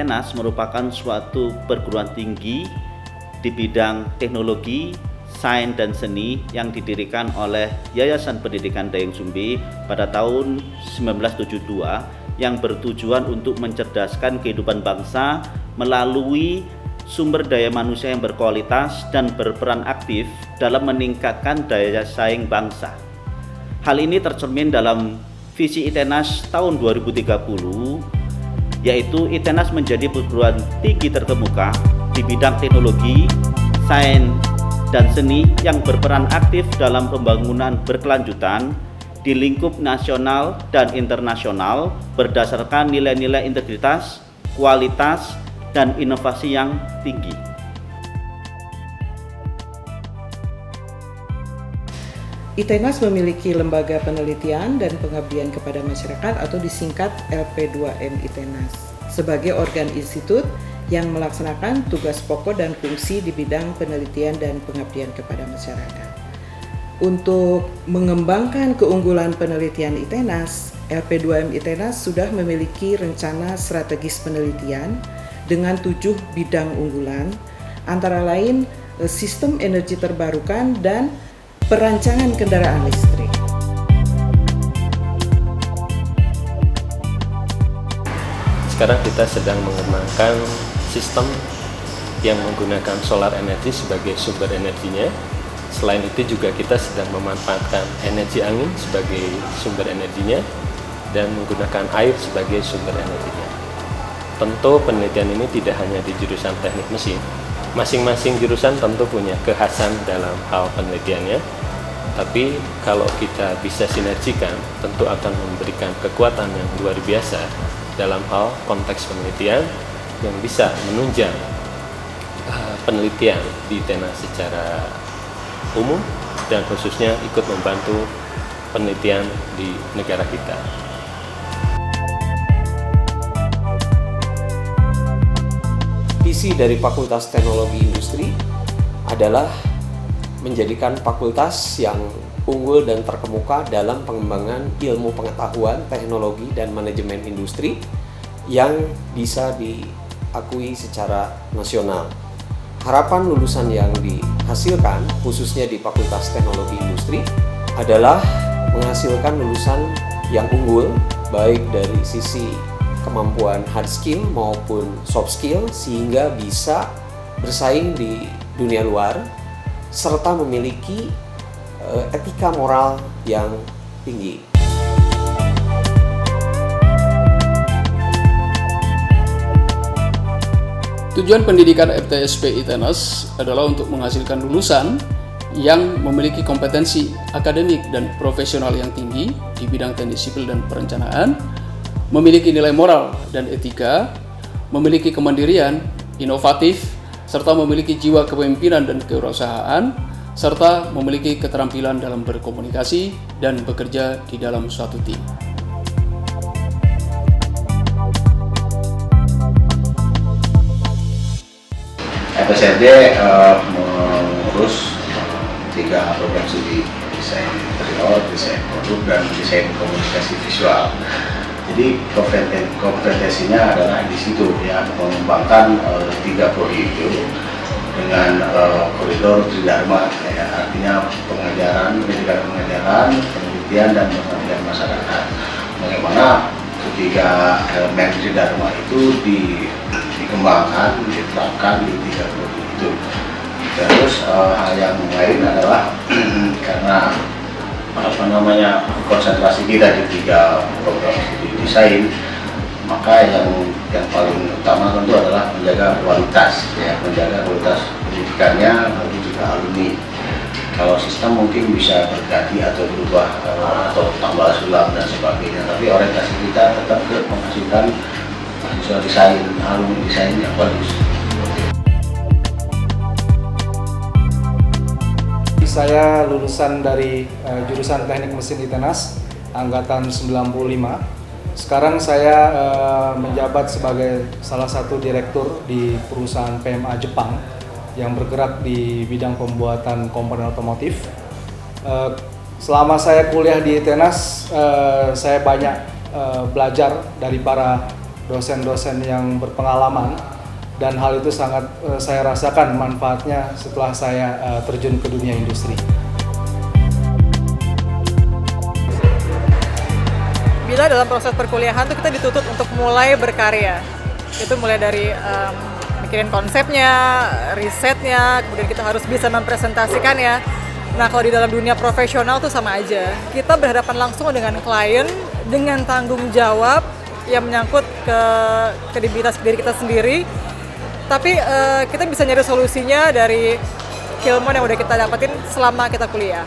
ITENAS merupakan suatu perguruan tinggi di bidang teknologi, sains dan seni yang didirikan oleh Yayasan Pendidikan Dayeng Sumbi pada tahun 1972 yang bertujuan untuk mencerdaskan kehidupan bangsa melalui sumber daya manusia yang berkualitas dan berperan aktif dalam meningkatkan daya saing bangsa. Hal ini tercermin dalam visi ITENAS tahun 2030, yaitu ITENAS menjadi perguruan tinggi terkemuka di bidang teknologi, sains, dan seni yang berperan aktif dalam pembangunan berkelanjutan di lingkup nasional dan internasional berdasarkan nilai-nilai integritas, kualitas, dan inovasi yang tinggi. ITENAS memiliki lembaga penelitian dan pengabdian kepada masyarakat atau disingkat LP2M ITENAS sebagai organ institut yang melaksanakan tugas pokok dan fungsi di bidang penelitian dan pengabdian kepada masyarakat. Untuk mengembangkan keunggulan penelitian ITENAS, LP2M ITENAS sudah memiliki rencana strategis penelitian dengan 7 bidang unggulan, antara lain sistem energi terbarukan dan perancangan kendaraan listrik. Sekarang kita sedang mengembangkan sistem yang menggunakan solar energi sebagai sumber energinya. Selain itu juga kita sedang memanfaatkan energi angin sebagai sumber energinya dan menggunakan air sebagai sumber energinya. Tentu penelitian ini tidak hanya di jurusan teknik mesin. Masing-masing jurusan tentu punya kekhasan dalam hal penelitiannya, tapi kalau kita bisa sinergikan, tentu akan memberikan kekuatan yang luar biasa dalam hal konteks penelitian yang bisa menunjang penelitian di ITENAS secara umum dan khususnya ikut membantu penelitian di negara kita. Visi dari Fakultas Teknologi Industri adalah menjadikan fakultas yang unggul dan terkemuka dalam pengembangan ilmu pengetahuan, teknologi, dan manajemen industri yang bisa diakui secara nasional. Harapan lulusan yang dihasilkan, khususnya di Fakultas Teknologi Industri, adalah menghasilkan lulusan yang unggul, baik dari sisi kemampuan hard skill maupun soft skill, sehingga bisa bersaing di dunia luar serta memiliki etika moral yang tinggi. Tujuan pendidikan FTSP ITENAS adalah untuk menghasilkan lulusan yang memiliki kompetensi akademik dan profesional yang tinggi di bidang teknik sipil dan perencanaan, memiliki nilai moral dan etika, memiliki kemandirian, inovatif, serta memiliki jiwa kepemimpinan dan kewirausahaan, serta memiliki keterampilan dalam berkomunikasi dan bekerja di dalam suatu tim. FSRD mengurus 3 program studi, desain interior, desain produk, dan desain komunikasi visual. Jadi kompetensinya adalah di situ ya, mengembangkan 3 prodi itu dengan koridor Tridharma ya, artinya pengajaran, penelitian dan pengabdian masyarakat. Bagaimana ketiga elemen Tridharma itu dikembangkan, diterapkan di 3 prodi itu. Terus hal yang lain adalah karena konsentrasi kita di 3 program studi desain, maka yang paling utama tentu adalah menjaga kualitas pendidikannya, lalu juga alumni. Kalau sistem mungkin bisa berganti atau berubah atau tambah sulam dan sebagainya, tapi orientasi kita tetap ke menghasilkan mahasiswa desain, alumni desain yang bagus. Saya lulusan dari jurusan Teknik Mesin ITENAS angkatan 95. Sekarang saya menjabat sebagai salah satu direktur di perusahaan PMA Jepang yang bergerak di bidang pembuatan komponen otomotif. Selama saya kuliah di ITENAS, saya banyak belajar dari para dosen-dosen yang berpengalaman, dan hal itu sangat saya rasakan manfaatnya setelah saya terjun ke dunia industri. Bila dalam proses perkuliahan tuh kita dituntut untuk mulai berkarya. Itu mulai dari mikirin konsepnya, risetnya, kemudian kita harus bisa mempresentasikan ya. Nah, kalau di dalam dunia profesional tuh sama aja. Kita berhadapan langsung dengan klien dengan tanggung jawab yang menyangkut ke kredibilitas diri kita sendiri. Tapi kita bisa nyari solusinya dari keilmuan yang udah kita dapetin selama kita kuliah.